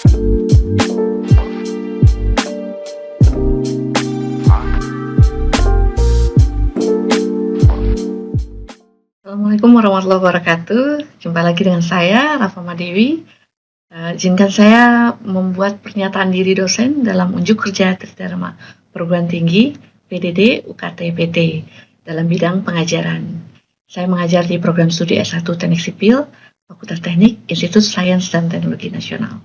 Assalamualaikum warahmatullahi wabarakatuh. Jumpa lagi dengan saya, Rafa Madewi. Izinkan saya membuat pernyataan diri dosen dalam unjuk kerja Tridharma Perguruan Tinggi PDD UKT PT dalam bidang pengajaran. Saya mengajar di program studi S1 Teknik Sipil, Fakultas Teknik, Institut Sains dan Teknologi Nasional.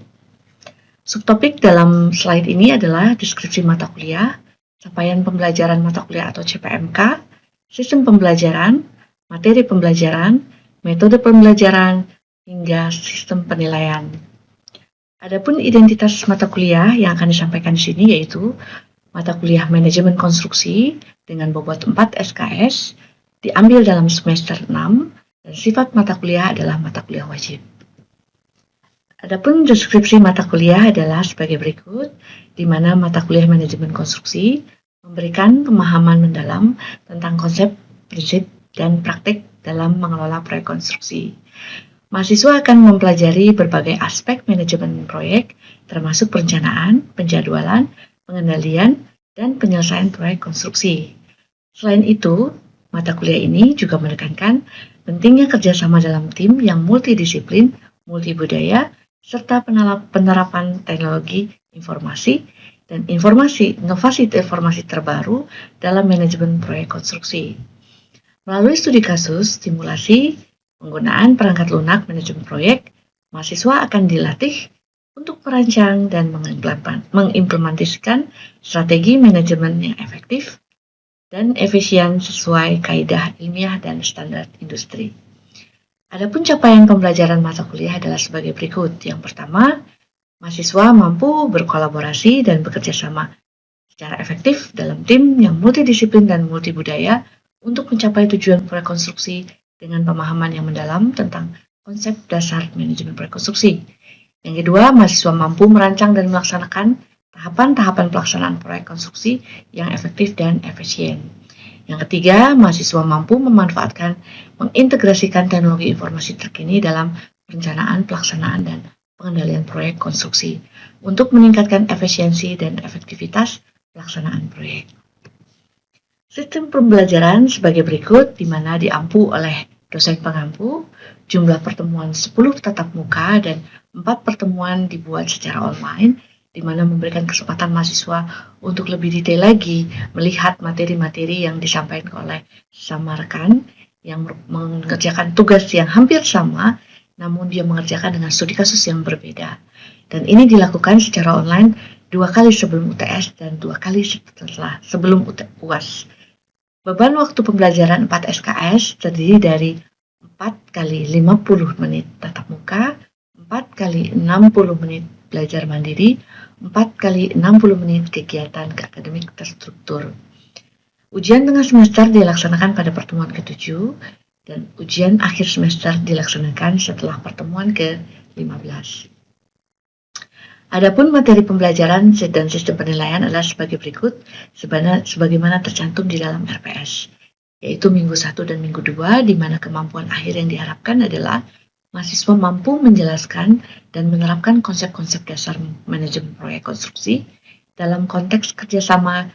Subtopik dalam slide ini adalah deskripsi mata kuliah, capaian pembelajaran mata kuliah atau CPMK, sistem pembelajaran, materi pembelajaran, metode pembelajaran, hingga sistem penilaian. Adapun identitas mata kuliah yang akan disampaikan di sini yaitu mata kuliah manajemen konstruksi dengan bobot 4 SKS, diambil dalam semester 6, dan sifat mata kuliah adalah mata kuliah wajib. Adapun deskripsi mata kuliah adalah sebagai berikut, di mana mata kuliah manajemen konstruksi memberikan pemahaman mendalam tentang konsep, prinsip, dan praktik dalam mengelola proyek konstruksi. Mahasiswa akan mempelajari berbagai aspek manajemen proyek, termasuk perencanaan, penjadwalan, pengendalian, dan penyelesaian proyek konstruksi. Selain itu, mata kuliah ini juga menekankan pentingnya kerjasama dalam tim yang multidisiplin, multibudaya, serta penerapan teknologi informasi dan inovasi informasi terbaru dalam manajemen proyek konstruksi. Melalui studi kasus, simulasi, penggunaan perangkat lunak manajemen proyek, mahasiswa akan dilatih untuk merancang dan mengimplementasikan strategi manajemen yang efektif dan efisien sesuai kaidah ilmiah dan standar industri. Adapun capaian pembelajaran mata kuliah adalah sebagai berikut. Yang pertama, mahasiswa mampu berkolaborasi dan bekerja sama secara efektif dalam tim yang multidisiplin dan multibudaya untuk mencapai tujuan proyek konstruksi dengan pemahaman yang mendalam tentang konsep dasar manajemen proyek konstruksi. Yang kedua, mahasiswa mampu merancang dan melaksanakan tahapan-tahapan pelaksanaan proyek konstruksi yang efektif dan efisien. Yang ketiga, mahasiswa mampu memanfaatkan, mengintegrasikan teknologi informasi terkini dalam perencanaan, pelaksanaan, dan pengendalian proyek konstruksi untuk meningkatkan efisiensi dan efektivitas pelaksanaan proyek. Sistem pembelajaran sebagai berikut, di mana diampu oleh dosen pengampu, jumlah pertemuan 10 tatap muka dan 4 pertemuan dibuat secara online, di mana memberikan kesempatan mahasiswa untuk lebih detail lagi melihat materi-materi yang disampaikan oleh sesama rekan yang mengerjakan tugas yang hampir sama, namun dia mengerjakan dengan studi kasus yang berbeda. Dan ini dilakukan secara online 2 kali sebelum UTS dan 2 kali sebelum UAS. Beban waktu pembelajaran 4 SKS terdiri dari 4 kali 50 menit tatap muka, 4 kali 60 menit belajar mandiri, 4 kali 60 menit kegiatan akademik terstruktur. Ujian tengah semester dilaksanakan pada pertemuan ke-7 dan ujian akhir semester dilaksanakan setelah pertemuan ke-15. Adapun materi pembelajaran dan sistem penilaian adalah sebagai berikut, sebagaimana tercantum di dalam RPS, yaitu minggu 1 dan minggu 2, di mana kemampuan akhir yang diharapkan adalah mahasiswa mampu menjelaskan dan menerapkan konsep-konsep dasar manajemen proyek konstruksi dalam konteks kerjasama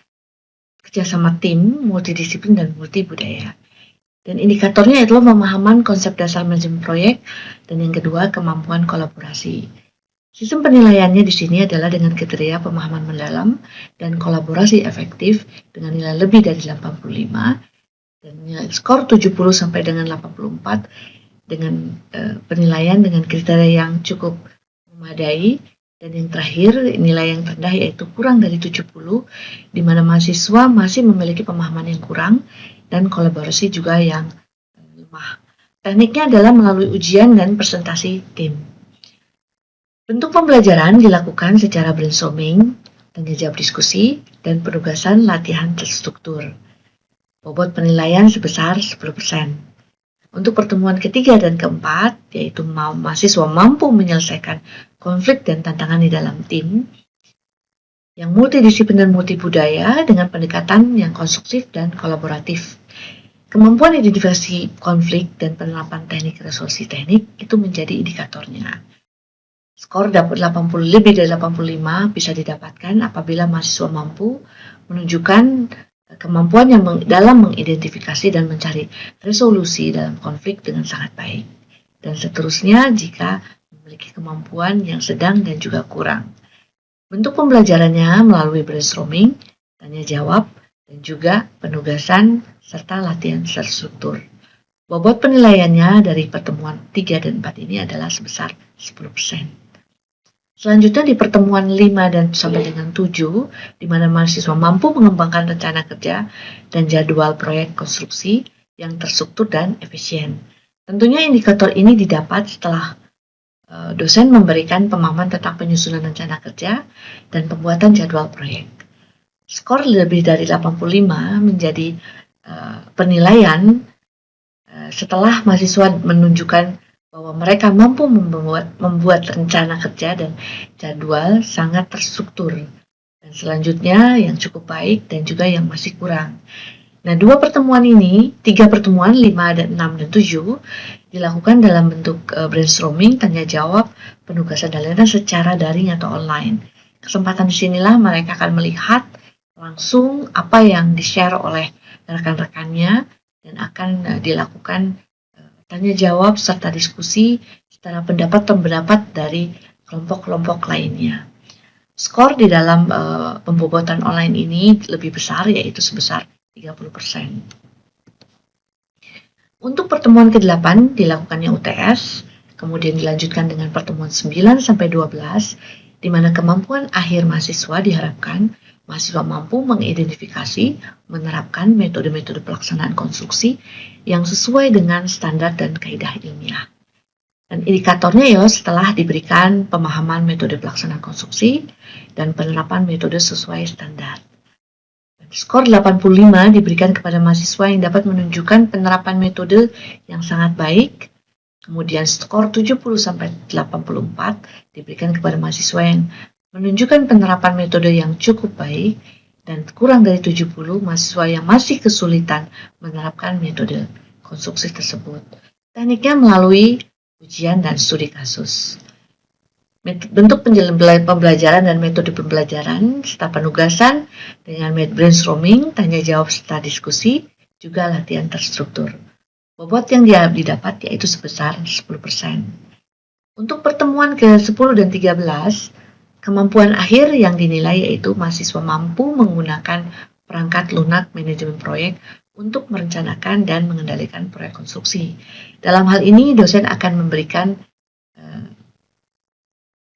tim, multidisiplin, dan multibudaya. Dan indikatornya adalah pemahaman konsep dasar manajemen proyek, dan yang kedua, kemampuan kolaborasi. Sistem penilaiannya di sini adalah dengan kriteria pemahaman mendalam dan kolaborasi efektif dengan nilai lebih dari 85 dan nilai skor 70 sampai dengan 84 dengan penilaian dengan kriteria yang cukup memadai, dan yang terakhir nilai yang rendah yaitu kurang dari 70 di mana mahasiswa masih memiliki pemahaman yang kurang dan kolaborasi juga yang lemah. Tekniknya adalah melalui ujian dan presentasi tim. Bentuk pembelajaran dilakukan secara brainstorming, tanya jawab diskusi, dan penugasan latihan terstruktur. Bobot penilaian sebesar 10%. Untuk pertemuan ketiga dan keempat, yaitu mahasiswa mampu menyelesaikan konflik dan tantangan di dalam tim, yang multidisiplin dan multibudaya dengan pendekatan yang konstruktif dan kolaboratif. Kemampuan identifikasi konflik dan penerapan teknik resolusi teknik itu menjadi indikatornya. Skor dapat 80 lebih dari 85 bisa didapatkan apabila mahasiswa mampu menunjukkan kemampuan yang dalam mengidentifikasi dan mencari resolusi dalam konflik dengan sangat baik. Dan seterusnya jika memiliki kemampuan yang sedang dan juga kurang. Bentuk pembelajarannya melalui brainstorming, tanya jawab, dan juga penugasan serta latihan terstruktur. Bobot penilaiannya dari pertemuan 3 dan 4 ini adalah sebesar 10%. Selanjutnya di pertemuan 5 dan sampai dengan 7, di mana mahasiswa mampu mengembangkan rencana kerja dan jadwal proyek konstruksi yang terstruktur dan efisien. Tentunya indikator ini didapat setelah dosen memberikan pemahaman tentang penyusunan rencana kerja dan pembuatan jadwal proyek. Skor lebih dari 85 menjadi penilaian setelah mahasiswa menunjukkan bahwa mereka mampu membuat rencana kerja dan jadwal sangat terstruktur. Dan selanjutnya yang cukup baik dan juga yang masih kurang. Nah, 3 pertemuan 5 dan 6 dan 7 dilakukan dalam bentuk brainstorming, tanya jawab, penugasan dan lain-lain secara daring atau online. Kesempatan disinilah mereka akan melihat langsung apa yang di-share oleh rekan-rekannya dan akan dilakukan tanya jawab serta diskusi secara pendapat dari kelompok-kelompok lainnya. Skor di dalam pembobotan online ini lebih besar, yaitu sebesar 30%. Untuk pertemuan ke-8 dilakukannya UTS, kemudian dilanjutkan dengan pertemuan 9 sampai 12, di mana kemampuan akhir mahasiswa diharapkan mahasiswa mampu mengidentifikasi, menerapkan metode-metode pelaksanaan konstruksi yang sesuai dengan standar dan kaidah ilmiah. Dan indikatornya ya setelah diberikan pemahaman metode pelaksanaan konstruksi dan penerapan metode sesuai standar. Skor 85 diberikan kepada mahasiswa yang dapat menunjukkan penerapan metode yang sangat baik. Kemudian skor 70 sampai 84 diberikan kepada mahasiswa yang menunjukkan penerapan metode yang cukup baik, dan kurang dari 70 mahasiswa yang masih kesulitan menerapkan metode konstruksi tersebut. Tekniknya melalui ujian dan studi kasus. Bentuk pembelajaran dan metode pembelajaran serta penugasan dengan brainstorming, tanya jawab serta diskusi, juga latihan terstruktur. Bobot yang didapat yaitu sebesar 10%. Untuk pertemuan ke-10 dan 13, kemampuan akhir yang dinilai yaitu mahasiswa mampu menggunakan perangkat lunak manajemen proyek untuk merencanakan dan mengendalikan proyek konstruksi. Dalam hal ini, dosen akan memberikan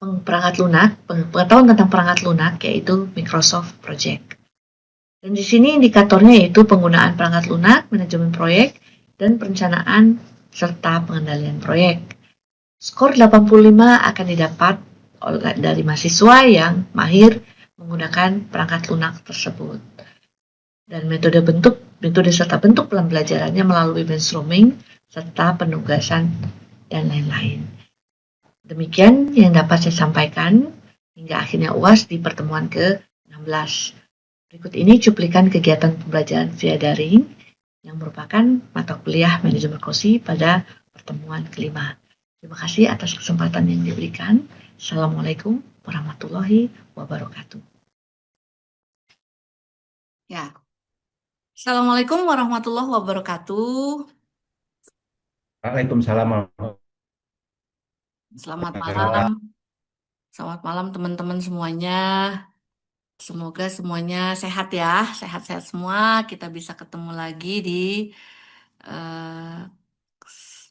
perangkat lunak, pengetahuan tentang perangkat lunak yaitu Microsoft Project. Dan di sini indikatornya yaitu penggunaan perangkat lunak, manajemen proyek, dan perencanaan serta pengendalian proyek. Skor 85 akan didapat dari mahasiswa yang mahir menggunakan perangkat lunak tersebut. Dan metode serta bentuk pembelajarannya melalui brainstorming serta penugasan dan lain-lain. Demikian yang dapat saya sampaikan hingga akhirnya UAS di pertemuan ke-16. Berikut ini cuplikan kegiatan pembelajaran via daring yang merupakan mata kuliah manajemen konstruksi pada pertemuan kelima. Terima kasih atas kesempatan yang diberikan. Assalamualaikum warahmatullahi wabarakatuh. Ya, Assalamualaikum warahmatullahi wabarakatuh. Waalaikumsalam. Selamat malam. Selamat malam teman-teman semuanya. Semoga semuanya sehat ya, sehat-sehat semua. Kita bisa ketemu lagi di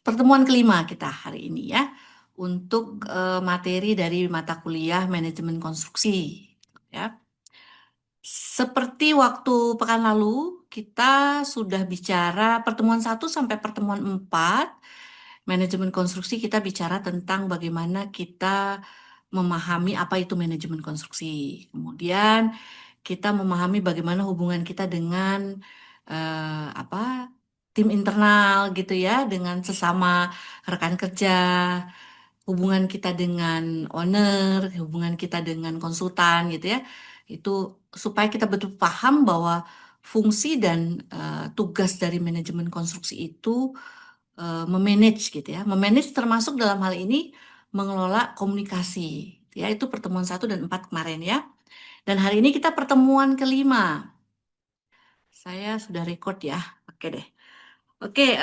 pertemuan kelima kita hari ini ya. Untuk materi dari mata kuliah manajemen konstruksi. Ya. Seperti waktu pekan lalu, kita sudah bicara pertemuan 1 sampai pertemuan 4, manajemen konstruksi kita bicara tentang bagaimana kita memahami apa itu manajemen konstruksi. Kemudian kita memahami bagaimana hubungan kita dengan tim internal gitu ya, dengan sesama rekan kerja, hubungan kita dengan owner, hubungan kita dengan konsultan gitu ya. Itu supaya kita betul paham bahwa fungsi dan tugas dari manajemen konstruksi itu memanage gitu ya. Memanage termasuk dalam hal ini mengelola komunikasi. Ya, itu pertemuan 1 dan 4 kemarin ya. Dan hari ini kita pertemuan kelima. Saya sudah record ya. Oke deh. Oke,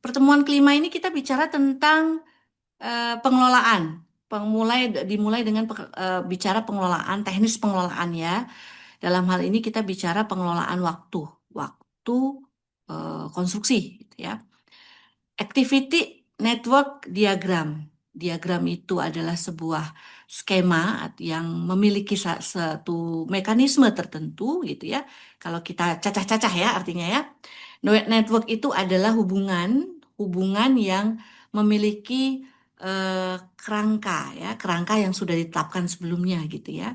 pertemuan kelima ini kita bicara tentang pengelolaan. Dimulai dengan bicara pengelolaan, teknis pengelolaan ya. Dalam hal ini kita bicara pengelolaan waktu konstruksi, gitu ya. Activity Network Diagram. Diagram itu adalah sebuah skema yang memiliki satu mekanisme tertentu gitu ya. Kalau kita cacah-cacah ya artinya ya. Network itu adalah hubungan yang memiliki kerangka ya, kerangka yang sudah ditetapkan sebelumnya gitu ya.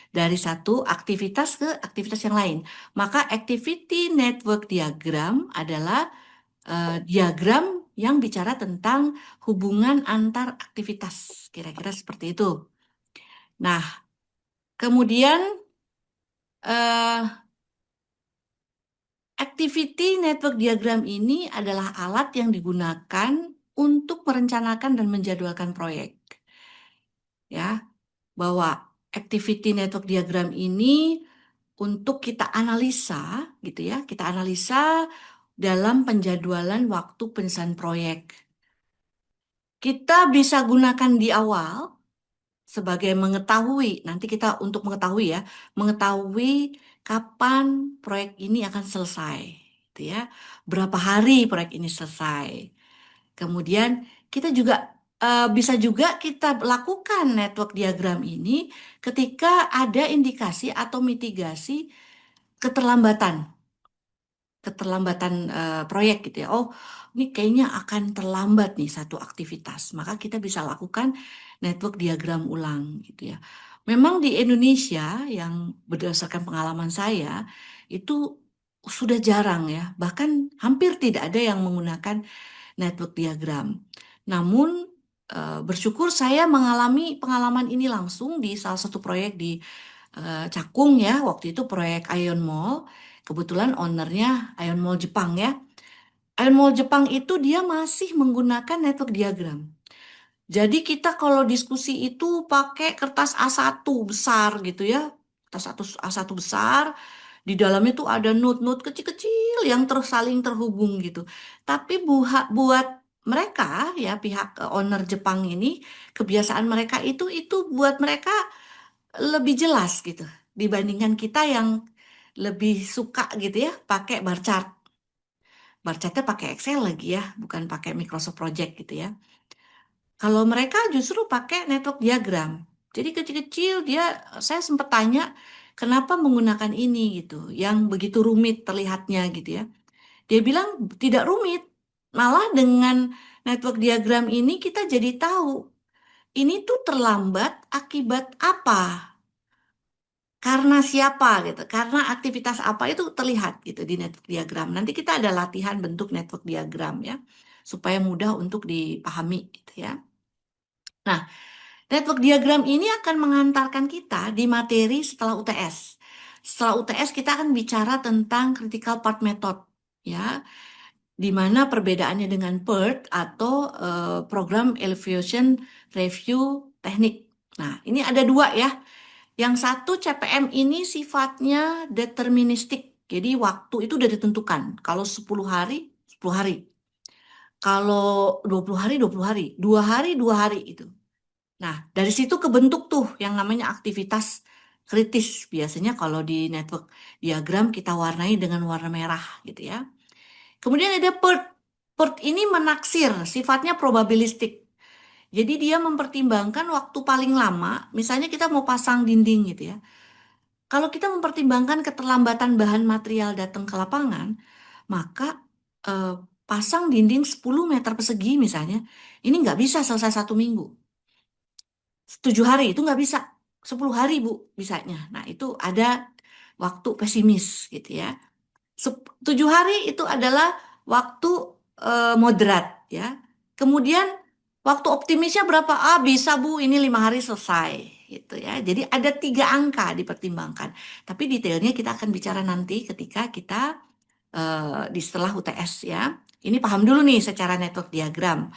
Dari satu aktivitas ke aktivitas yang lain. Maka activity network diagram adalah diagram yang bicara tentang hubungan antar aktivitas, kira-kira seperti itu. Nah, kemudian eh, activity network diagram ini adalah alat yang digunakan untuk merencanakan dan menjadwalkan proyek. Ya, bahwa activity network diagram ini untuk kita analisa, gitu ya, kita analisa dalam penjadwalan waktu penyelesaian proyek. Kita bisa gunakan di awal sebagai mengetahui, nanti kita untuk mengetahui ya, mengetahui kapan proyek ini akan selesai, gitu ya. Berapa hari proyek ini selesai. Kemudian kita juga bisa juga kita lakukan network diagram ini ketika ada indikasi atau mitigasi keterlambatan proyek gitu ya. Oh, ini kayaknya akan terlambat nih satu aktivitas. Maka kita bisa lakukan network diagram ulang gitu ya. Memang di Indonesia yang berdasarkan pengalaman saya itu sudah jarang ya. Bahkan hampir tidak ada yang menggunakan network diagram. Namun bersyukur saya mengalami pengalaman ini langsung di salah satu proyek di Cakung ya. Waktu itu proyek Ion Mall. Kebetulan ownernya Ion Mall Jepang ya. Ion Mall Jepang itu dia masih menggunakan network diagram. Jadi kita kalau diskusi itu pakai kertas A1 besar gitu ya. Kertas A1 besar, di dalamnya tuh ada note-note kecil-kecil yang saling terhubung gitu. Tapi buat mereka ya pihak owner Jepang ini, kebiasaan mereka itu buat mereka lebih jelas gitu dibandingkan kita yang lebih suka gitu ya pakai bar chart. Bar chartnya pakai Excel lagi ya, bukan pakai Microsoft Project gitu ya. Kalau mereka justru pakai network diagram. Jadi kecil-kecil saya sempat tanya kenapa menggunakan ini gitu, yang begitu rumit terlihatnya gitu ya. Dia bilang tidak rumit, malah dengan network diagram ini kita jadi tahu ini tuh terlambat akibat apa. Karena siapa gitu, karena aktivitas apa itu terlihat gitu di network diagram. Nanti kita ada latihan bentuk network diagram ya, supaya mudah untuk dipahami gitu ya. Nah, network diagram ini akan mengantarkan kita di materi setelah UTS. Setelah UTS kita akan bicara tentang critical path method ya, di mana perbedaannya dengan PERT atau program evaluation review teknik. Nah, ini ada dua ya. Yang satu CPM ini sifatnya deterministik. Jadi waktu itu udah ditentukan. Kalau 10 hari, 10 hari. Kalau 20 hari, 20 hari. 2 hari, 2 hari itu. Nah, dari situ kebentuk tuh yang namanya aktivitas kritis. Biasanya kalau di network diagram kita warnai dengan warna merah gitu ya. Kemudian ada PERT. PERT ini menaksir, sifatnya probabilistik. Jadi dia mempertimbangkan waktu paling lama, misalnya kita mau pasang dinding gitu ya. Kalau kita mempertimbangkan keterlambatan bahan material datang ke lapangan, maka eh, pasang dinding 10 meter persegi misalnya, ini nggak bisa selesai 1 minggu. 7 hari itu nggak bisa. 10 hari Bu bisanya. Nah itu ada waktu pesimis gitu ya. 7 hari itu adalah waktu moderat ya. Kemudian waktu optimisnya berapa? Ah bisa Bu, ini 5 hari selesai gitu ya. Jadi ada 3 angka dipertimbangkan. Tapi detailnya kita akan bicara nanti ketika kita di setelah UTS ya. Ini paham dulu nih secara network diagram.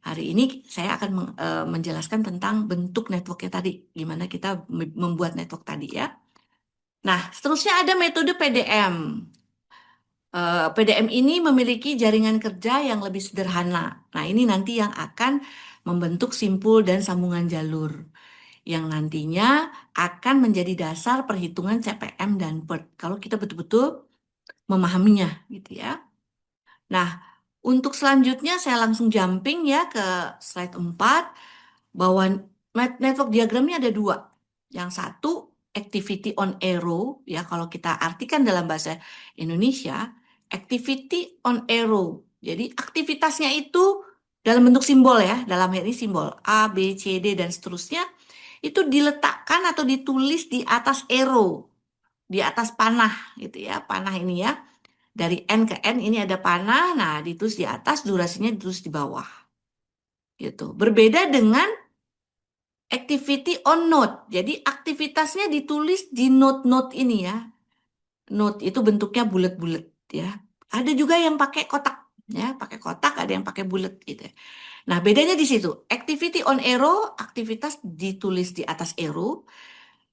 Hari ini saya akan menjelaskan tentang bentuk networknya tadi, gimana kita membuat network tadi ya. Nah, seterusnya ada metode PDM. PDM ini memiliki jaringan kerja yang lebih sederhana. Nah, ini nanti yang akan membentuk simpul dan sambungan jalur, yang nantinya akan menjadi dasar perhitungan CPM dan PERT. Kalau kita betul-betul memahaminya, gitu ya. Nah, untuk selanjutnya saya langsung jumping ya ke slide 4, bahwa network diagramnya ada dua. Yang satu, activity on arrow, ya kalau kita artikan dalam bahasa Indonesia, activity on arrow. Jadi aktivitasnya itu dalam bentuk simbol ya, dalam hal ini simbol A, B, C, D, dan seterusnya, itu diletakkan atau ditulis di atas arrow, di atas panah gitu ya, panah ini ya. Dari N ke N ini ada panah, nah ditulis di atas, durasinya ditulis di bawah. Gitu. Berbeda dengan activity on note. Jadi aktivitasnya ditulis di note-note ini ya. Note itu bentuknya bulat-bulat ya. Ada juga yang pakai kotak ya, pakai kotak, ada yang pakai bulat gitu ya. Nah, bedanya di situ. Activity on arrow, aktivitas ditulis di atas arrow.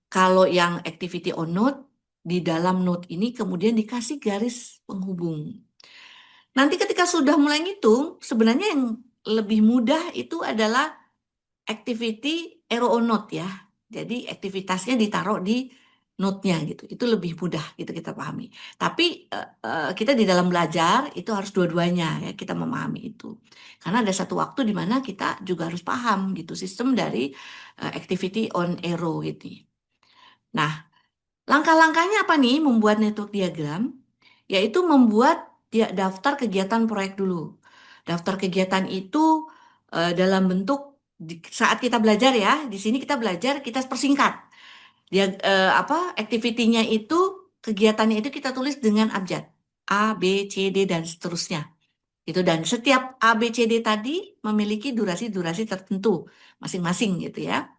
Kalau yang activity on note, di dalam note ini kemudian dikasih garis penghubung. Nanti ketika sudah mulai ngitung, sebenarnya yang lebih mudah itu adalah activity arrow on note ya. Jadi aktivitasnya ditaruh di note-nya gitu. Itu lebih mudah gitu kita pahami. Tapi kita di dalam belajar itu harus dua-duanya ya, kita memahami itu. Karena ada satu waktu di mana kita juga harus paham gitu sistem dari activity on arrow gitu. Nah, langkah-langkahnya apa nih membuat network diagram? Yaitu membuat daftar kegiatan proyek dulu. Daftar kegiatan itu dalam bentuk saat kita belajar ya, di sini kita belajar kita persingkat. Dia activity-nya itu kegiatannya itu kita tulis dengan abjad A, B, C, D dan seterusnya. Itu dan setiap A, B, C, D tadi memiliki durasi-durasi tertentu masing-masing gitu ya.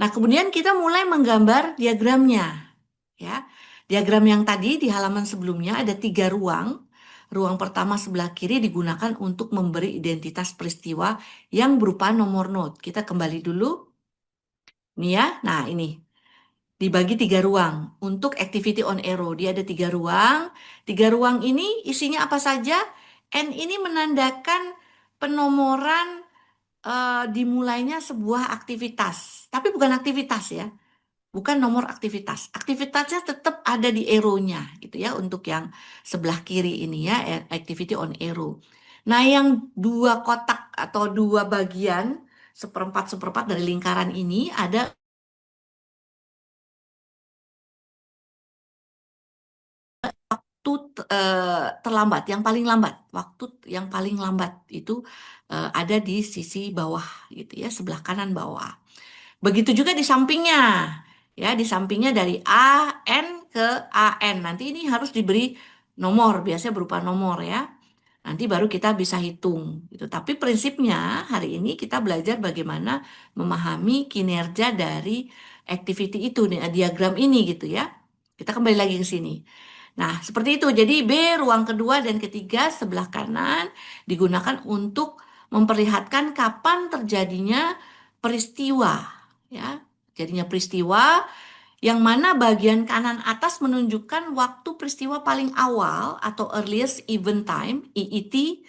Nah, kemudian kita mulai menggambar diagramnya. Ya, diagram yang tadi di halaman sebelumnya ada 3 ruang. Ruang pertama sebelah kiri digunakan untuk memberi identitas peristiwa yang berupa nomor note. Kita kembali dulu. Nih ya, nah ini dibagi 3 ruang untuk activity on arrow. Dia ada 3 ruang. 3 ruang ini isinya apa saja? N ini menandakan penomoran dimulainya sebuah aktivitas. Tapi bukan aktivitas ya. Bukan nomor aktivitas. Aktivitasnya tetap ada di arrow-nya gitu ya untuk yang sebelah kiri ini ya, activity on arrow. Nah, yang 2 kotak atau 2 bagian seperempat seperempat dari lingkaran ini ada waktu terlambat, yang paling lambat. Waktu yang paling lambat itu ada di sisi bawah gitu ya, sebelah kanan bawah. Begitu juga di sampingnya. Ya, di sampingnya dari AN ke AN. Nanti ini harus diberi nomor, biasanya berupa nomor ya. Nanti baru kita bisa hitung gitu. Tapi prinsipnya hari ini kita belajar bagaimana memahami kinerja dari activity itu, diagram ini gitu ya. Kita kembali lagi ke sini. Nah, seperti itu. Jadi B, ruang kedua dan ketiga sebelah kanan digunakan untuk memperlihatkan kapan terjadinya peristiwa, ya. Jadinya peristiwa yang mana bagian kanan atas menunjukkan waktu peristiwa paling awal atau earliest event time, EET,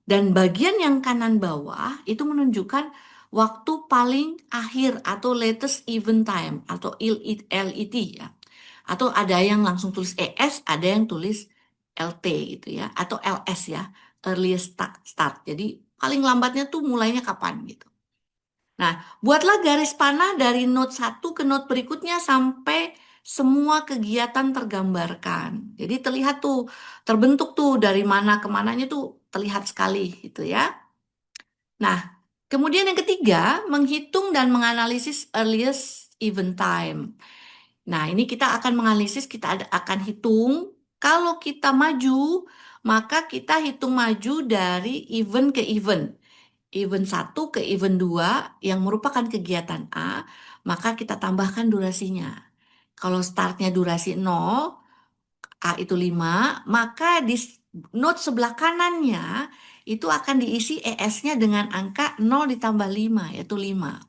dan bagian yang kanan bawah itu menunjukkan waktu paling akhir atau latest event time atau LET ya. Atau ada yang langsung tulis ES, ada yang tulis LT gitu ya, atau LS ya, earliest start. Jadi paling lambatnya tuh mulainya kapan gitu. Nah, buatlah garis panah dari note 1 ke note berikutnya sampai semua kegiatan tergambarkan. Jadi terlihat tuh, terbentuk tuh dari mana ke mananya tuh terlihat sekali gitu ya. Nah, kemudian yang ketiga, menghitung dan menganalisis earliest event time. Nah, ini kita akan menganalisis, kita akan hitung. Kalau kita maju, maka kita hitung maju dari event ke event. Event 1 ke event 2 yang merupakan kegiatan A, maka kita tambahkan durasinya. Kalau startnya durasi 0, A itu 5, maka di note sebelah kanannya itu akan diisi ES-nya dengan angka 0 ditambah 5, yaitu 5.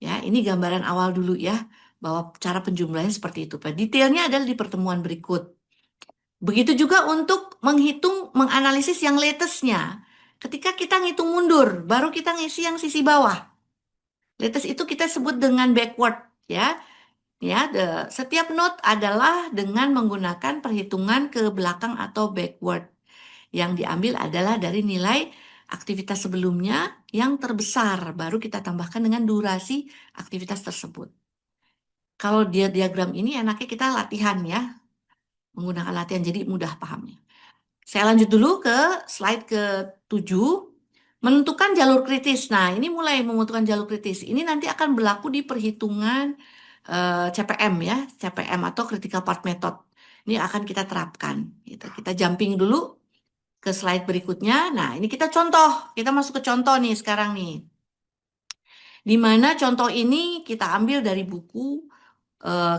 Ya, ini gambaran awal dulu ya, bahwa cara penjumlahannya seperti itu. Detailnya adalah di pertemuan berikut. Begitu juga untuk menganalisis yang latest-nya. Ketika kita ngitung mundur, baru kita ngisi yang sisi bawah. Latest itu kita sebut dengan backward, ya. Ya, setiap node adalah dengan menggunakan perhitungan ke belakang atau backward. Yang diambil adalah dari nilai aktivitas sebelumnya yang terbesar, baru kita tambahkan dengan durasi aktivitas tersebut. Kalau dia diagram ini enaknya kita latihan ya, menggunakan latihan jadi mudah pahamnya. Saya lanjut dulu ke slide ke-7. Menentukan jalur kritis. Nah, ini mulai menentukan jalur kritis. Ini nanti akan berlaku di perhitungan CPM ya, CPM atau Critical Path Method. Ini akan kita terapkan. Gitu. Kita jumping dulu ke slide berikutnya. Nah, ini kita contoh. Kita masuk ke contoh nih sekarang nih. Di mana contoh ini kita ambil dari buku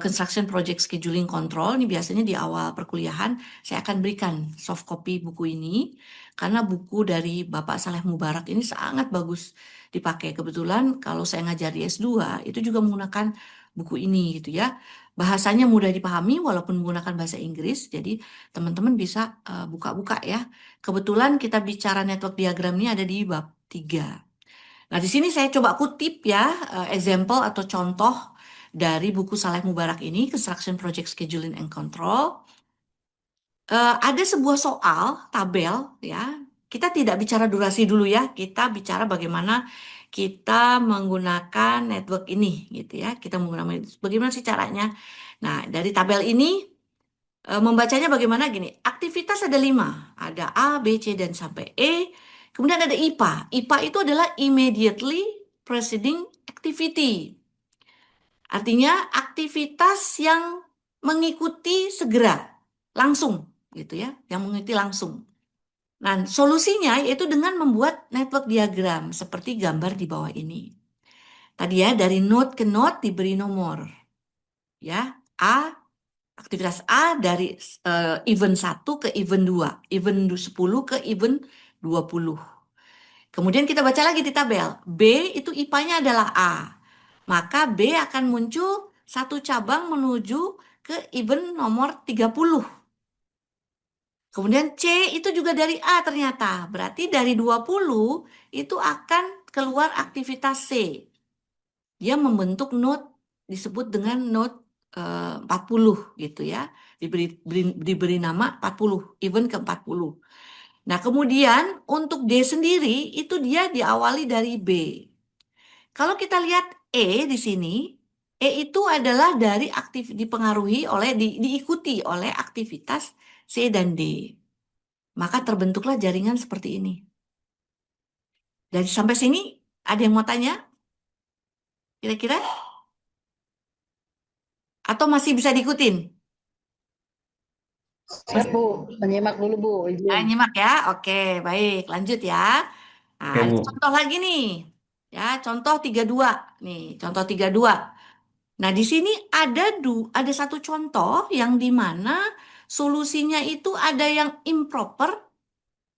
Construction Project Scheduling Control. Ini biasanya di awal perkuliahan saya akan berikan soft copy buku ini karena buku dari Bapak Saleh Mubarak ini sangat bagus dipakai. Kebetulan kalau saya ngajar di S2 itu juga menggunakan buku ini gitu ya. Bahasanya mudah dipahami walaupun menggunakan bahasa Inggris. Jadi teman-teman bisa buka-buka ya. Kebetulan kita bicara network diagram ini ada di bab 3. Nah, di sini saya coba kutip ya, example atau contoh dari buku Saleh Mubarak ini, Construction Project Scheduling and Control. Ada sebuah soal, tabel ya, kita tidak bicara durasi dulu ya, kita bicara bagaimana kita menggunakan network ini gitu ya, kita menggunakan bagaimana sih caranya. Nah, dari tabel ini membacanya bagaimana gini, aktivitas ada 5, ada A, B, C, dan sampai E. Kemudian ada IPA. IPA itu adalah immediately preceding activity. Artinya aktivitas yang mengikuti segera, langsung gitu ya, yang mengikuti langsung. Nah, solusinya yaitu dengan membuat network diagram seperti gambar di bawah ini. Tadi ya, dari node ke node diberi nomor. Ya, A, aktivitas A dari event 1 ke event 2, event 10 ke event 20. Kemudian kita baca lagi di tabel, B itu IPA-nya adalah A. Maka B akan muncul satu cabang menuju ke event nomor 30. Kemudian C itu juga dari A ternyata. Berarti dari 20 itu akan keluar aktivitas C. Dia membentuk node disebut dengan node 40 gitu ya. Diberi nama 40, event ke-40. Nah, kemudian untuk D sendiri itu dia diawali dari B. Kalau kita lihat E di sini, E itu adalah dari dipengaruhi oleh diikuti oleh aktivitas C dan D. Maka terbentuklah jaringan seperti ini. Dari sampai sini ada yang mau tanya? Kira-kira? Atau masih bisa diikutin? Siap, Bu. Menyimak dulu, Bu. Izin. Nyimak ya. Oke, baik. Lanjut ya. Nah, Oke, ada Bu. contoh lagi nih. Ya, contoh 32. Nih, contoh 32. Nah, di sini ada satu contoh yang di mana solusinya itu ada yang improper,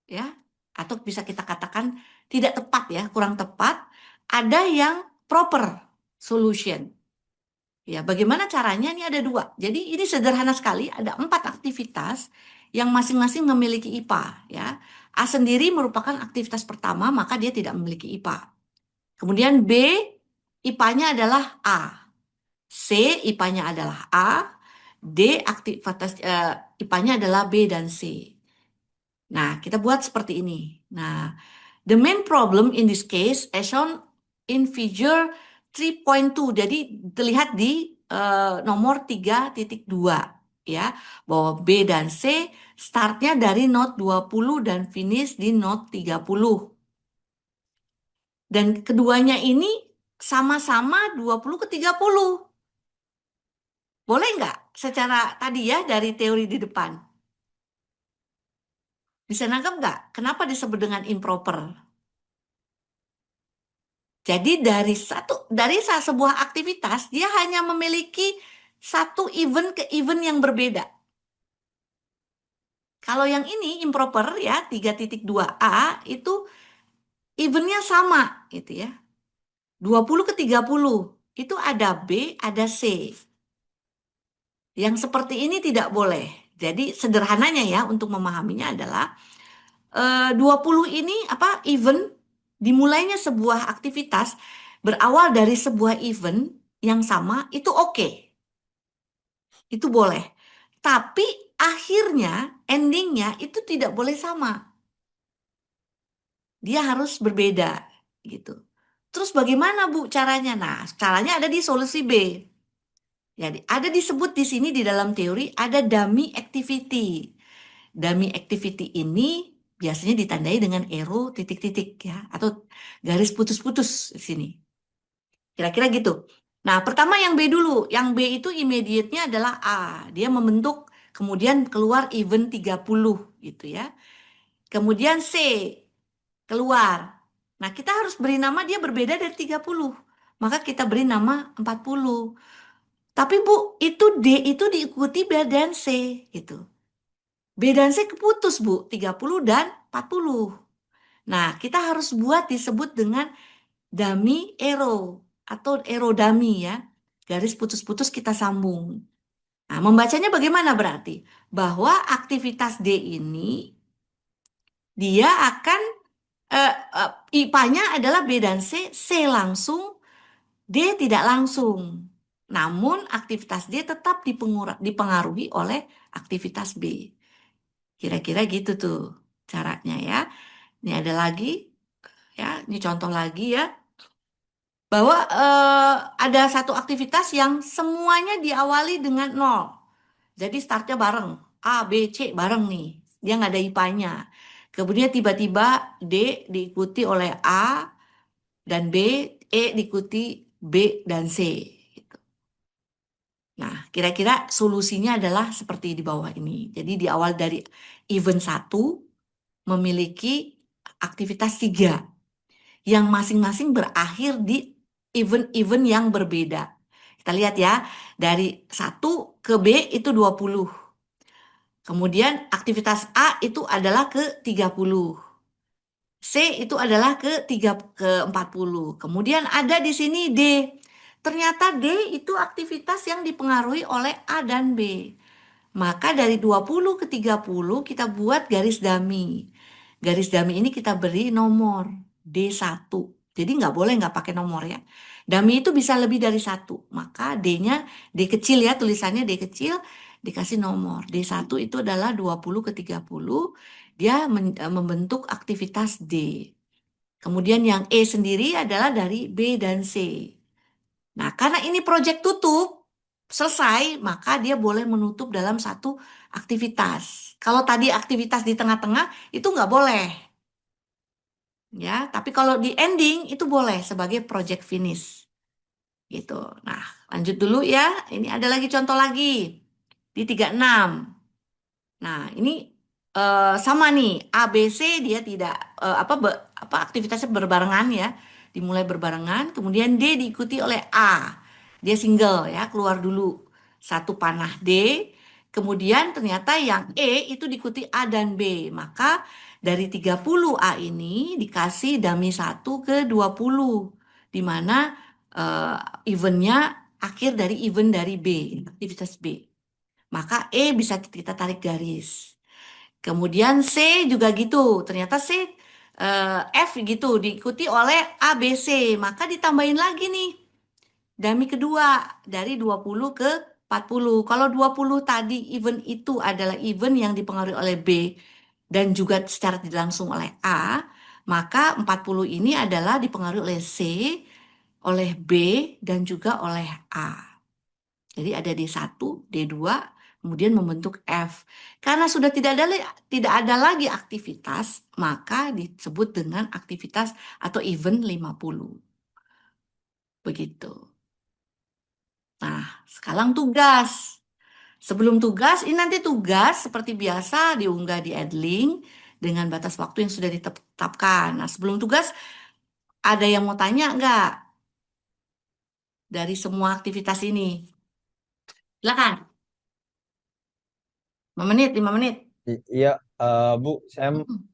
ya, atau bisa kita katakan tidak tepat ya, kurang tepat. Ada yang proper solution. Ya, bagaimana caranya? Ini ada 2. Jadi ini sederhana sekali, ada 4 aktivitas yang masing-masing memiliki IPA. Ya. A sendiri merupakan aktivitas pertama, maka dia tidak memiliki IPA. Kemudian B, IPA-nya adalah A. C, IPA-nya adalah A. D, aktivitas IPA-nya adalah B dan C. Nah, kita buat seperti ini. Nah, the main problem in this case as shown in figure 3.2. Jadi terlihat di nomor 3.2 ya, bahwa B dan C startnya dari node 20 dan finish di node 30. Dan keduanya ini sama-sama 20 ke 30. Boleh nggak secara tadi ya dari teori di depan? Bisa nangkep nggak? Kenapa disebut dengan improper? Jadi dari sebuah aktivitas dia hanya memiliki satu event ke event yang berbeda. Kalau yang ini improper ya, 3.2a itu eventnya sama gitu ya. 20 ke 30 itu ada B, ada C. Yang seperti ini tidak boleh. Jadi sederhananya ya untuk memahaminya adalah 20 ini event dimulainya sebuah aktivitas berawal dari sebuah event yang sama itu oke. Itu boleh. Tapi akhirnya endingnya itu tidak boleh sama. Dia harus berbeda gitu. Terus bagaimana Bu caranya? Nah, caranya ada di solusi B. Jadi ada disebut di sini di dalam teori ada dummy activity. Dummy activity ini biasanya ditandai dengan arrow titik-titik ya atau garis putus-putus di sini. Kira-kira gitu. Nah, pertama yang B dulu. Yang B itu immediate-nya adalah A. Dia membentuk kemudian keluar event 30 gitu ya. Kemudian C keluar. Nah, kita harus beri nama dia berbeda dari 30. Maka kita beri nama 40. Tapi Bu, itu D itu diikuti B dan C gitu. B dan C keputus Bu, 30 dan 40. Nah, kita harus buat disebut dengan dummy arrow atau arrow dummy ya. Garis putus-putus kita sambung. Nah, membacanya bagaimana berarti? Bahwa aktivitas D ini dia akan IPA-nya adalah B dan C, C langsung, D tidak langsung. Namun aktivitas D tetap dipengaruhi oleh aktivitas B. Kira-kira gitu tuh caranya ya. Ini ada lagi ya, ini contoh lagi ya. Bahwa ada satu aktivitas yang semuanya diawali dengan 0. Jadi startnya bareng. A, B, C bareng nih. Dia nggak ada IPA-nya. Kemudian tiba-tiba D diikuti oleh A dan B, E diikuti B dan C. Gitu. Nah, kira-kira solusinya adalah seperti di bawah ini. Jadi di awal dari event 1 memiliki aktivitas 3 yang masing-masing berakhir di event-event yang berbeda. Kita lihat ya, dari 1 ke B itu 20. Kemudian aktivitas A itu adalah ke 30. C itu adalah ke 40. Kemudian ada di sini D. Ternyata D itu aktivitas yang dipengaruhi oleh A dan B. Maka dari 20 ke 30 kita buat garis dummy. Garis dummy ini kita beri nomor D1. Jadi nggak boleh nggak pakai nomor ya. Dummy itu bisa lebih dari 1. Maka D-nya D kecil ya, tulisannya D kecil dikasih nomor. D1 itu adalah 20 ke 30. Dia membentuk aktivitas D. Kemudian yang E sendiri adalah dari B dan C. Nah, karena ini proyek tutup, selesai, maka dia boleh menutup dalam satu aktivitas. Kalau tadi aktivitas di tengah-tengah, itu nggak boleh. Ya, tapi kalau di ending, itu boleh sebagai project finish. Gitu. Nah, lanjut dulu ya. Ini ada lagi contoh lagi. Di 36. Nah, ini sama nih, A, B, C dia tidak aktivitasnya berbarengan ya. Dimulai berbarengan, kemudian D diikuti oleh A. Dia single ya, keluar dulu satu panah D. Kemudian ternyata yang E itu diikuti A dan B. Maka dari 30 A ini dikasih dummy 1 ke 20. Di mana eventnya akhir dari event dari B, aktivitas B. Maka E bisa kita tarik garis. Kemudian C juga gitu. Ternyata C F gitu diikuti oleh A, B, C. Maka ditambahin lagi nih. Dummy kedua dari 20 ke 40. Kalau 20 tadi event itu adalah event yang dipengaruhi oleh B dan juga secara tidak langsung oleh A, maka 40 ini adalah dipengaruhi oleh C, oleh B, dan juga oleh A. Jadi ada D1, D2, kemudian membentuk F. Karena sudah tidak ada lagi aktivitas, maka disebut dengan aktivitas atau event 50. Begitu. Nah, sekarang tugas. Sebelum tugas, ini nanti tugas seperti biasa diunggah di Edlink dengan batas waktu yang sudah ditetapkan. Nah, sebelum tugas, ada yang mau tanya nggak dari semua aktivitas ini? Silakan. 5 menit, 5 menit. Iya, Bu, Mm-mm.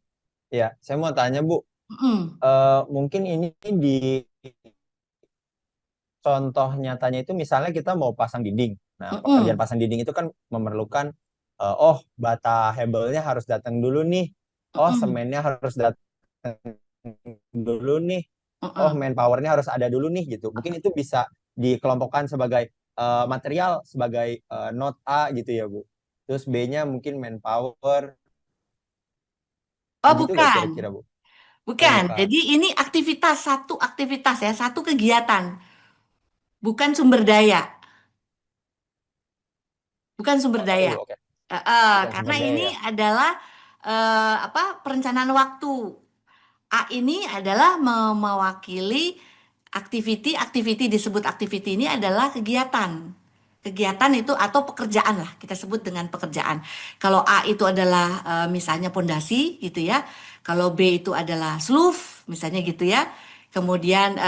saya mau tanya, Bu. Mm-mm. Mungkin ini di contoh nyatanya itu misalnya kita mau pasang dinding. Nah, pekerjaan Mm-mm. pasang dinding itu kan memerlukan, oh, bata hebelnya harus datang dulu nih. Oh, Mm-mm. semennya harus datang dulu nih. Oh, Mm-mm. manpowernya harus ada dulu nih gitu. Mungkin itu bisa dikelompokkan sebagai material, sebagai not A gitu ya, Bu. Terus B-nya mungkin manpower, Oh, gitu nggak bukan. kira-kira, Bu? Oh, Bukan. bukan. Jadi ini satu aktivitas ya, satu kegiatan, bukan sumber daya. Bukan sumber Oh, sorry, daya. Bu. Oke. Bukan Karena sumber daya ini ya. adalah perencanaan waktu. A ini adalah mewakili aktiviti disebut aktiviti ini adalah kegiatan. Kegiatan itu atau pekerjaan lah, kita sebut dengan pekerjaan. Kalau A itu adalah misalnya pondasi gitu ya. Kalau B itu adalah sloof misalnya gitu ya. Kemudian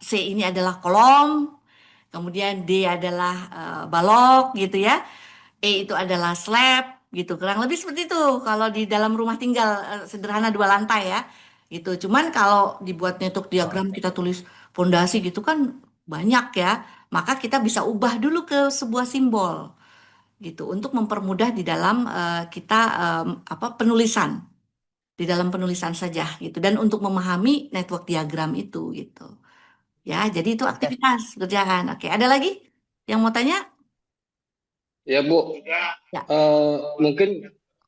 C ini adalah kolom, kemudian D adalah balok gitu ya. E itu adalah slab gitu. Kurang lebih seperti itu kalau di dalam rumah tinggal sederhana 2 lantai ya. Gitu. Cuman kalau dibuatnya untuk Oh, diagram kita tulis fondasi gitu kan banyak ya. Maka kita bisa ubah dulu ke sebuah simbol gitu untuk mempermudah di dalam kita penulisan di dalam penulisan saja gitu dan untuk memahami network diagram itu gitu. Ya, jadi itu oke. aktivitas kerjaan. Oke, ada lagi yang mau tanya? Ya Bu, Ya. mungkin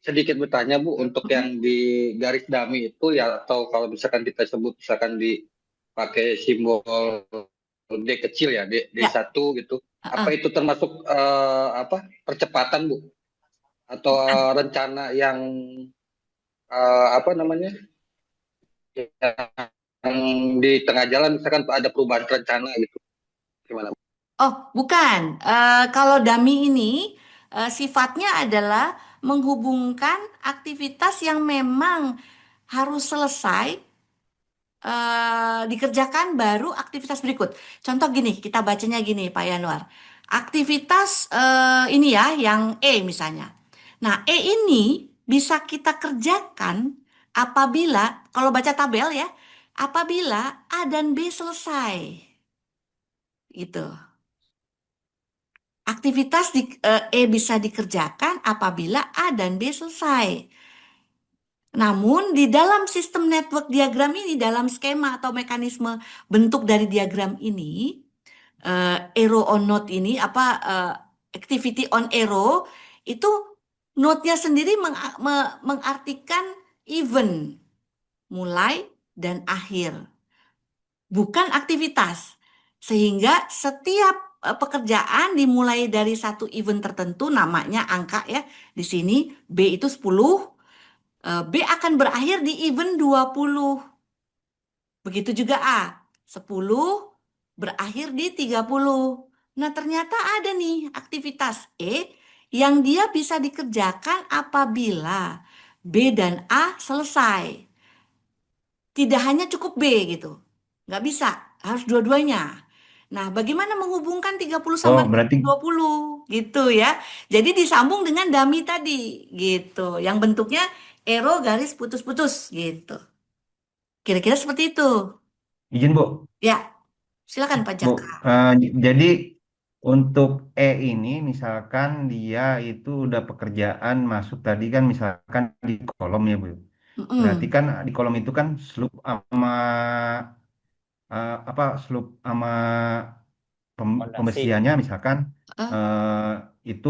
sedikit bertanya Bu, untuk Mm-mm. yang di garis dummy itu ya, atau kalau misalkan kita sebut misalkan dipakai simbol D kecil ya, Ya. D1 gitu, apa Heeh. itu termasuk percepatan Bu? Atau rencana yang apa namanya, yang di tengah jalan misalkan ada perubahan rencana gitu, gimana Bu? Oh, bukan. Kalau dummy ini sifatnya adalah menghubungkan aktivitas yang memang harus selesai dikerjakan baru aktivitas berikut. Contoh gini, kita bacanya gini, Pak Yanwar. Aktivitas ini ya, yang E misalnya. Nah, E ini bisa kita kerjakan apabila, kalau baca tabel ya, apabila A dan B selesai. Gitu. Aktivitas E bisa dikerjakan apabila A dan B selesai. Namun, di dalam sistem network diagram ini, dalam skema atau mekanisme bentuk dari diagram ini, arrow on node ini, activity on arrow, itu node-nya sendiri mengartikan event, mulai dan akhir, bukan aktivitas. Sehingga setiap pekerjaan dimulai dari satu event tertentu, namanya angka ya. Di sini B itu 10, B akan berakhir di event 20. Begitu juga A, 10 berakhir di 30. Nah, ternyata ada nih aktivitas E yang dia bisa dikerjakan apabila B dan A selesai. Tidak hanya cukup B gitu. Nggak bisa, harus dua-duanya. Nah, bagaimana menghubungkan 30 sama Oh, berarti 20 gitu ya. Jadi disambung dengan dummy tadi gitu. Yang bentuknya arrow garis putus-putus gitu. Kira-kira seperti itu. izin Bu, Ya, silakan Pak Bu. Jaka. Jadi untuk E ini misalkan dia itu udah pekerjaan masuk tadi kan misalkan di kolom ya Bu. Berarti Mm-mm. kan di kolom itu kan slope sama slope sama Fondasi. pembersihannya misalkan Eh, eh, itu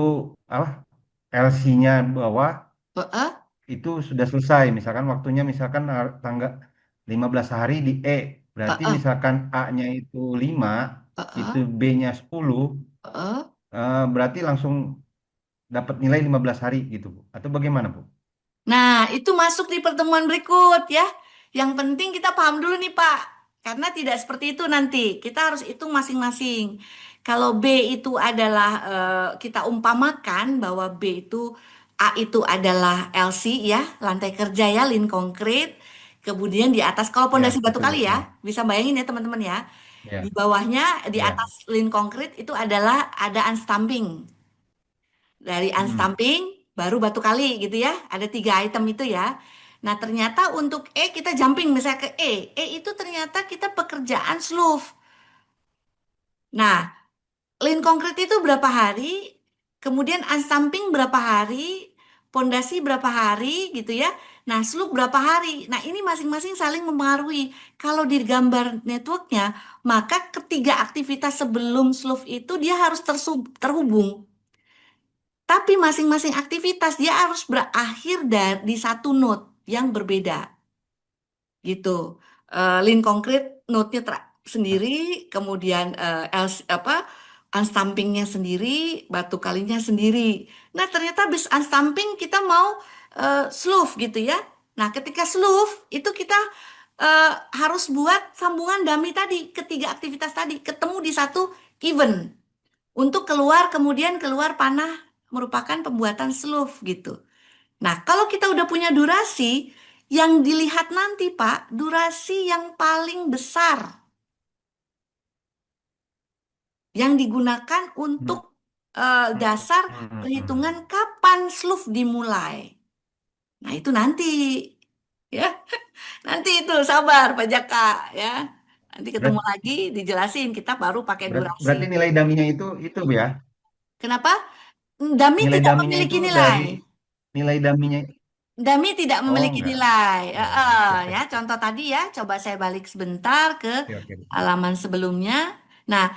apa LC-nya bawah eh, itu sudah selesai. Misalkan waktunya misalkan tanggal 15 hari di E. Berarti eh, misalkan A-nya itu 5, itu eh, B-nya 10, eh. berarti langsung dapat nilai 15 hari gitu, Bu. Atau bagaimana, Bu? Nah, itu masuk di pertemuan berikut ya. Yang penting kita paham dulu nih Pak, karena tidak seperti itu nanti. Kita harus hitung masing-masing. Kalau B itu adalah kita umpamakan bahwa B itu A itu adalah LC ya, lantai kerja ya, lin konkret. Kemudian di atas kalau Ya, pondasi batu betul, kali ya, betul. bisa bayangin ya teman-teman ya. Di Ya, bawahnya di ya. atas lin konkret itu adalah ada unstamping. Dari Mm-mm. unstamping baru batu kali gitu ya. Ada 3 item itu ya. Nah, ternyata untuk E kita jumping misalnya ke E. E itu ternyata kita pekerjaan slough. Nah, lin konkret itu berapa hari, kemudian unstamping berapa hari, pondasi berapa hari gitu ya. Nah, slope berapa hari. Nah, ini masing-masing saling mempengaruhi. Kalau di gambar networknya, maka ketiga aktivitas sebelum slope itu dia harus terhubung. Tapi masing-masing aktivitas dia harus berakhir di satu node yang berbeda gitu. Lin konkret node-nya sendiri, kemudian unstampingnya sendiri, batu kalinya sendiri. Nah, ternyata habis unstamping kita mau slough gitu ya. Nah, ketika slough itu kita harus buat sambungan dummy tadi, ketiga aktivitas tadi ketemu di satu event untuk kemudian keluar panah merupakan pembuatan slough gitu. Nah, kalau kita udah punya durasi, yang dilihat nanti, Pak, durasi yang paling besar yang digunakan untuk dasar perhitungan kapan slough dimulai. Nah, itu nanti ya. Nanti itu sabar Pak Jaka ya. Nanti ketemu Berat- lagi dijelasin kita baru pakai durasi. Berarti nilai daminya itu Bu, ya. Kenapa? Dummy Nilai tidak daminya memiliki itu nilai. dari nilai daminya. Dummy tidak Oh, memiliki enggak. nilai. Oh, siap, siap, Ya, siap. contoh tadi ya, coba saya balik sebentar ke Oke, oke. halaman sebelumnya. Nah,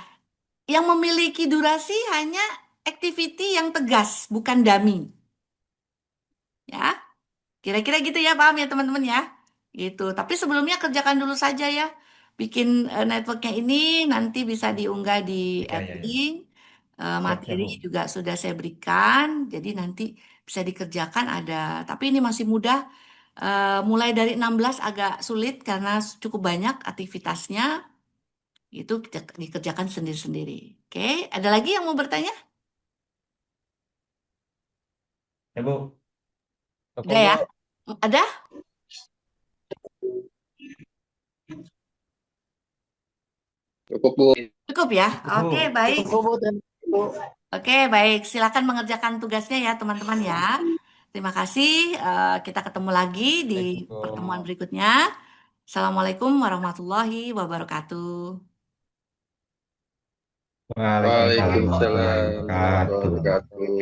yang memiliki durasi hanya activity yang tegas, bukan dummy. Ya, kira-kira gitu ya, paham ya teman-teman ya? Gitu. Tapi sebelumnya kerjakan dulu saja ya. Bikin networknya ini nanti bisa diunggah di Ya, ya, ya. Earthling. Siap, siap, Materinya Bu. juga sudah saya berikan. Jadi nanti bisa dikerjakan ada. Tapi ini masih mudah. Mulai dari 16 agak sulit karena cukup banyak aktivitasnya. Itu dikerjakan sendiri-sendiri. Oke, ada lagi yang mau bertanya? Ya, Bu. Cukup, Udah ya? Bu. Ada? Cukup, Bu. Cukup ya? Oke, Bu. baik. Cukup, Bu. Terima kasih, Bu. Oke, baik. Silakan mengerjakan tugasnya ya, teman-teman ya. Terima kasih. Kita ketemu lagi di Baik, Bu. pertemuan berikutnya. Assalamualaikum warahmatullahi wabarakatuh. Waalaikumsalam warahmatullahi Waalaikumsalam wabarakatuh. warahmatullahi wabarakatuh.